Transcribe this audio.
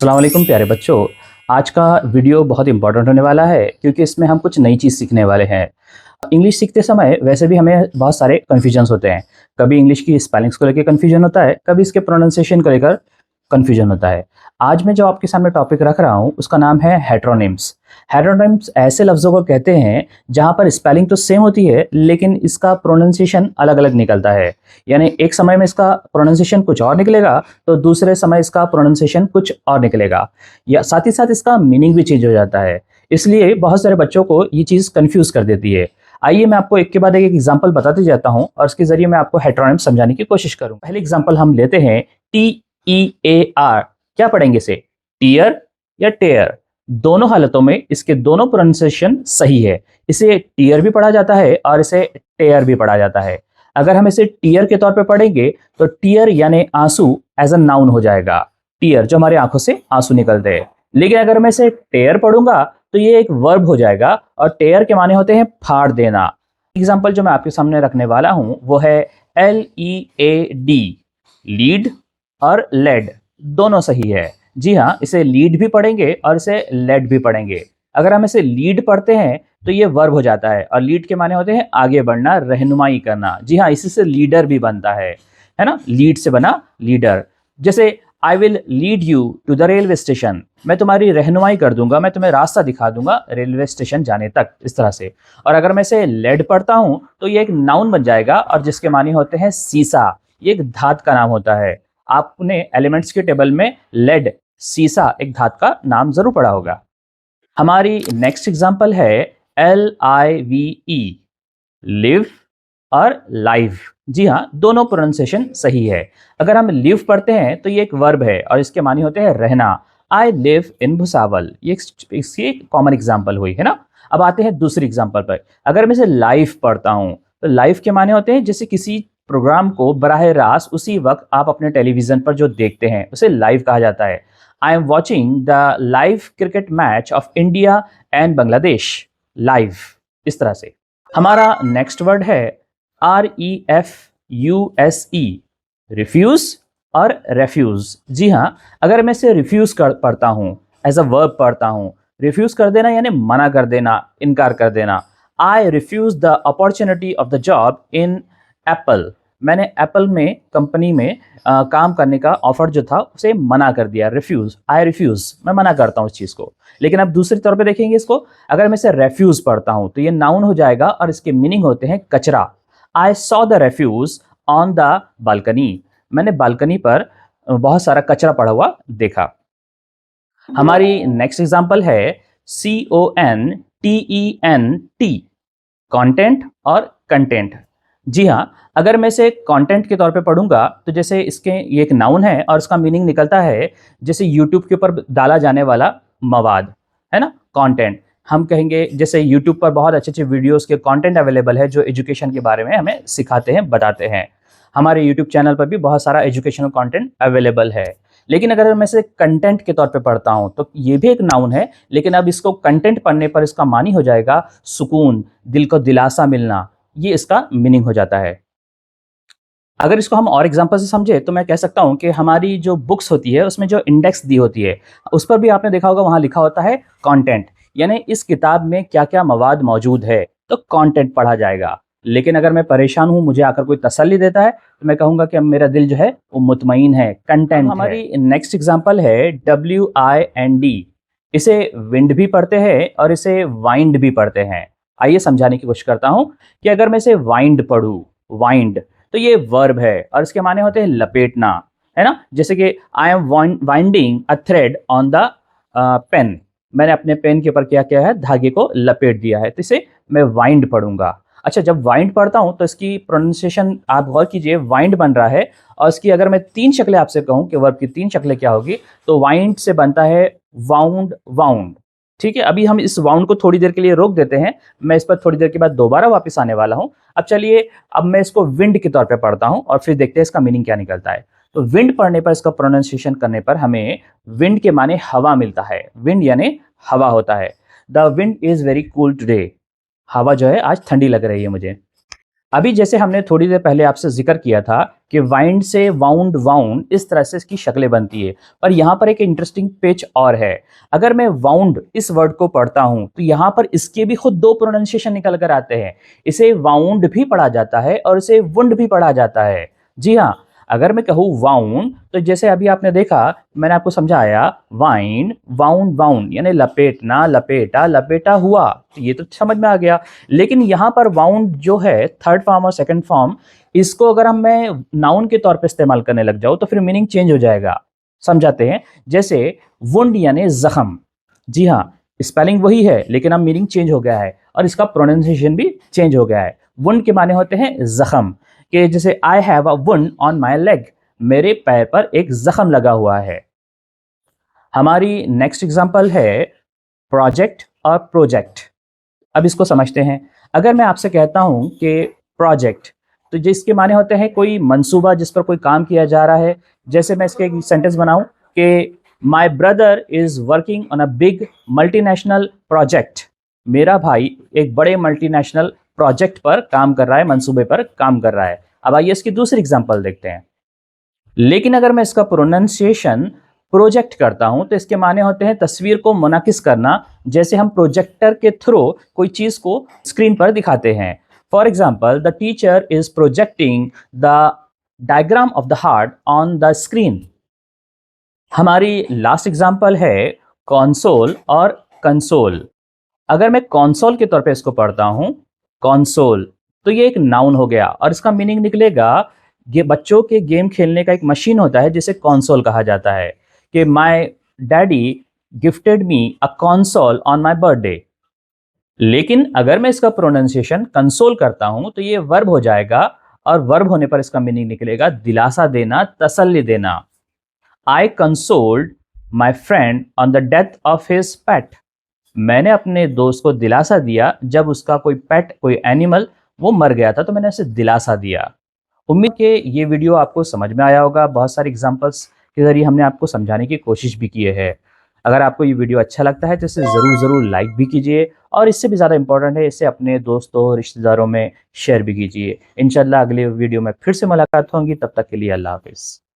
अस्सलाम वालेकुम प्यारे बच्चों। आज का वीडियो बहुत इंपॉर्टेंट होने वाला है क्योंकि इसमें हम कुछ नई चीज़ सीखने वाले हैं। इंग्लिश सीखते समय वैसे भी हमें बहुत सारे कन्फ्यूजन्स होते हैं। कभी इंग्लिश की स्पेलिंग्स को लेकर कन्फ्यूजन होता है, कभी इसके प्रोनाउंसिएशन को लेकर कन्फ्यूजन होता है। आज मैं जो आपके सामने टॉपिक रख रहा हूँ उसका नाम है हेट्रोनिम्स। हेट्रोनिम्स ऐसे लफ्ज़ों को कहते हैं जहाँ पर स्पेलिंग तो सेम होती है लेकिन इसका प्रोनाउंसिएशन अलग अलग निकलता है। यानी एक समय में इसका प्रोनाउंसिएशन कुछ और निकलेगा तो दूसरे समय इसका प्रोनाउंसिएशन कुछ और निकलेगा, या साथ ही साथ इसका मीनिंग भी चेंज हो जाता है। इसलिए बहुत सारे बच्चों को ये चीज़ कंफ्यूज कर देती है। आइए मैं आपको एक के बाद एक एग्जांपल बताते जाता हूं और उसके जरिए मैं आपको हेट्रोनिम्स समझाने की कोशिश करूं। पहले एग्जांपल हम लेते हैं TEAR। क्या पढ़ेंगे इसे? टीयर या टेयर? दोनों हालतों में इसके दोनों प्रोनाउंसिएशन सही है। इसे टीयर भी पढ़ा जाता है और इसे टेयर भी पढ़ा जाता है। अगर हम इसे टीयर के तौर पे पढ़ेंगे तो टीयर यानी आंसू एज अ नाउन हो जाएगा। टीयर जो हमारी आंखों से आंसू निकलते हैं। लेकिन अगर मैं इसे टेयर पढ़ूंगा तो ये एक वर्ब हो जाएगा और टेयर के माने होते हैं फाड़ देना। एग्जाम्पल जो मैं आपके सामने रखने वाला हूं वो है LEAD, लीड और लेड। दोनों सही है। जी हाँ, इसे लीड भी पढ़ेंगे और इसे लेड भी पढ़ेंगे। अगर हम इसे लीड पढ़ते हैं तो ये वर्ब हो जाता है और लीड के माने होते हैं आगे बढ़ना, रहनुमाई करना। जी हाँ, इसी से लीडर भी बनता है ना? लीड से बना लीडर। जैसे I will lead you to the railway station, मैं तुम्हारी रहनुमाई कर दूंगा, मैं तुम्हें रास्ता दिखा दूंगा रेलवे स्टेशन जाने तक, इस तरह से। और अगर मैं इसे लेड पढ़ता हूं तो ये एक नाउन बन जाएगा और जिसके माने होते हैं सीसा। ये एक धात का नाम होता है। आपने एलिमेंट्स के टेबल में लेड, सीसा एक धात का नाम जरूर पढ़ा होगा। हमारी नेक्स्ट एग्जांपल है LIVE, लिव और लाइव। जी हाँ, दोनों प्रोनाउंसिएशन सही है। अगर हम लिव पढ़ते हैं तो ये एक वर्ब है और इसके मानी होते हैं रहना। आई लिव इन भुसावल, ये इसकी एक कॉमन एग्जांपल हुई है ना। अब आते हैं दूसरी एग्जांपल पर। अगर मैं इसे लाइव पढ़ता हूं तो लाइव के माने होते हैं जैसे किसी प्रोग्राम को बराह रास्त उसी वक्त आप अपने टेलीविजन पर जो देखते हैं उसे लाइव कहा जाता है। I am watching the live cricket match of India and Bangladesh, live, इस तरह से। हमारा नेक्स्ट वर्ड है REFUSE, रिफ्यूज और रेफ्यूज। जी हाँ, अगर मैं इसे रिफ्यूज कर पढ़ता हूं, एज अ वर्ब पढ़ता हूं, रिफ्यूज कर देना यानी मना कर देना, इनकार कर देना। I refuse the opportunity of the job in Apple, मैंने एप्पल में कंपनी में काम करने का ऑफर जो था उसे मना कर दिया। रिफ्यूज, आई रिफ्यूज, मैं मना करता हूँ इस चीज को। लेकिन अब दूसरे तौर पे देखेंगे इसको। अगर मैं इसे रेफ्यूज पढ़ता हूं तो ये नाउन हो जाएगा और इसके मीनिंग होते हैं कचरा। I saw the refuge on the balcony, मैंने बालकनी पर बहुत सारा कचरा पड़ा हुआ देखा। हमारी नेक्स्ट एग्जांपल है CONTENT, कंटेंट और कंटेंट। जी हाँ, अगर मैं इसे कंटेंट के तौर पे पढ़ूंगा तो जैसे इसके ये एक नाउन है और इसका मीनिंग निकलता है जैसे यूट्यूब के ऊपर डाला जाने वाला मवाद, है ना, कंटेंट। हम कहेंगे जैसे यूट्यूब पर बहुत अच्छे अच्छे वीडियोस के कंटेंट अवेलेबल है जो एजुकेशन के बारे में हमें सिखाते हैं, बताते हैं। हमारे यूट्यूब चैनल पर भी बहुत सारा एजुकेशनल कंटेंट अवेलेबल है। लेकिन अगर मैं इसे कंटेंट के तौर पे पढ़ता हूं तो ये भी एक नाउन है, लेकिन अब इसको कंटेंट पढ़ने पर इसका मानी हो जाएगा सुकून, दिल को दिलासा मिलना। ये इसका मीनिंग हो जाता है। अगर इसको हम और एग्जांपल से समझे तो मैं कह सकता हूं कि हमारी जो बुक्स होती है उसमें जो इंडेक्स दी होती है उस पर भी आपने देखा होगा वहां लिखा होता है कंटेंट, यानी इस किताब में क्या क्या मवाद मौजूद है, तो कंटेंट पढ़ा जाएगा। लेकिन अगर मैं परेशान हूं, मुझे आकर कोई तसल्ली देता है तो मैं कहूंगा कि अब मेरा दिल जो है वो मुतमईन है, कंटेंट। हमारी नेक्स्ट एग्जाम्पल है WIND, इसे विंड भी पढ़ते हैं और इसे वाइंड भी पढ़ते हैं। आइए समझाने की कोशिश करता हूं कि अगर मैं इसे वाइंड पढ़ूं, वाइंड, तो ये वर्ब है और इसके माने होते हैं लपेटना, है ना। जैसे कि I am winding a thread on the pen, मैंने अपने पेन के ऊपर क्या किया है, धागे को लपेट दिया है, तो इसे मैं वाइंड पढ़ूंगा। अच्छा, जब वाइंड पढ़ता हूं तो इसकी प्रोनाउंसिएशन आप गौर कीजिए, वाइंड बन रहा है और इसकी अगर मैं तीन शक्लें आपसे कहूं कि वर्ब की तीन शक्लें क्या होगी, तो वाइंड से बनता है वाउंड, वाउंड। ठीक है, अभी हम इस वाउंड को थोड़ी देर के लिए रोक देते हैं, मैं इस पर थोड़ी देर के बाद दोबारा वापस आने वाला हूं। अब चलिए, अब मैं इसको विंड के तौर पे पढ़ता हूं और फिर देखते हैं इसका मीनिंग क्या निकलता है। तो विंड पढ़ने पर, इसका प्रोनाउंसिएशन करने पर हमें विंड के माने हवा मिलता है। विंड यानी हवा होता है। The wind is very cool today, हवा जो है आज ठंडी लग रही है मुझे। अभी जैसे हमने थोड़ी देर पहले आपसे जिक्र किया था कि वाइंड से वाउंड वाउंड इस तरह से इसकी शक्लें बनती है, पर यहाँ पर एक इंटरेस्टिंग पेच और है। अगर मैं वाउंड इस वर्ड को पढ़ता हूँ तो यहाँ पर इसके भी खुद दो प्रोनाउंसिएशन निकल कर आते हैं। इसे वाउंड भी पढ़ा जाता है और इसे वुंड भी पढ़ा जाता है। जी हाँ, अगर मैं कहूँ वाउंड तो जैसे अभी आपने देखा, मैंने आपको समझाया वाइंड वाउंड वाउंड यानी लपेटना, लपेटा, लपेटा हुआ, तो ये तो समझ में आ गया। लेकिन यहाँ पर वाउंड जो है थर्ड फॉर्म और सेकंड फॉर्म, इसको अगर हम मैं नाउन के तौर पे इस्तेमाल करने लग जाऊँ तो फिर मीनिंग चेंज हो जाएगा। समझाते हैं। जैसे वुंड यानी जख्म। जी हाँ, स्पेलिंग वही है लेकिन अब मीनिंग चेंज हो गया है और इसका प्रोनाउंसिएशन भी चेंज हो गया है। वुंड के माने होते हैं जख्म, कि जैसे I have a wound on my leg, मेरे पैर पर एक जख्म लगा हुआ है। हमारी नेक्स्ट एग्जांपल है प्रोजेक्ट और प्रोजेक्ट। अब इसको समझते हैं। अगर मैं आपसे कहता हूं कि प्रोजेक्ट, तो जिसके माने होते हैं कोई मंसूबा जिस पर कोई काम किया जा रहा है। जैसे मैं इसके एक सेंटेंस बनाऊं कि my brother is working on a big multinational project, मेरा भाई एक बड़े मल्टीनेशनल प्रोजेक्ट पर काम कर रहा है, मंसूबे पर काम कर रहा है। अब आइए इसकी दूसरी एग्जांपल देखते हैं। लेकिन अगर मैं इसका प्रोनाउंसिएशन प्रोजेक्ट करता हूं तो इसके माने होते हैं तस्वीर को मुनाकिस करना, जैसे हम प्रोजेक्टर के थ्रू कोई चीज को स्क्रीन पर दिखाते हैं। For example, the teacher is projecting the diagram of the heart on the screen. हमारी लास्ट एग्जाम्पल है कॉन्सोल और कंसोल। अगर मैं कॉन्सोल के तौर पे इसको पढ़ता हूं, कॉन्सोल, तो ये एक नाउन हो गया और इसका मीनिंग निकलेगा, ये बच्चों के गेम खेलने का एक मशीन होता है जिसे कॉन्सोल कहा जाता है। कि my daddy gifted me a console on my birthday. लेकिन अगर मैं इसका प्रोनाउंसिएशन कंसोल करता हूं तो ये वर्ब हो जाएगा और वर्ब होने पर इसका मीनिंग निकलेगा दिलासा देना, तसल्ली देना। I consoled my friend on the death of his pet. मैंने अपने दोस्त को दिलासा दिया जब उसका कोई पेट, कोई एनिमल वो मर गया था, तो मैंने उसे दिलासा दिया। उम्मीद के ये वीडियो आपको समझ में आया होगा। बहुत सारे एग्जांपल्स के जरिए हमने आपको समझाने की कोशिश भी की है। अगर आपको ये वीडियो अच्छा लगता है तो इसे ज़रूर लाइक भी कीजिए और इससे भी ज़्यादा इंपॉर्टेंट है, इसे अपने दोस्तों रिश्तेदारों में शेयर भी कीजिए। इंशाल्लाह अगले वीडियो में फिर से मुलाकात होगी, तब तक के लिए अल्लाह हाफिज़।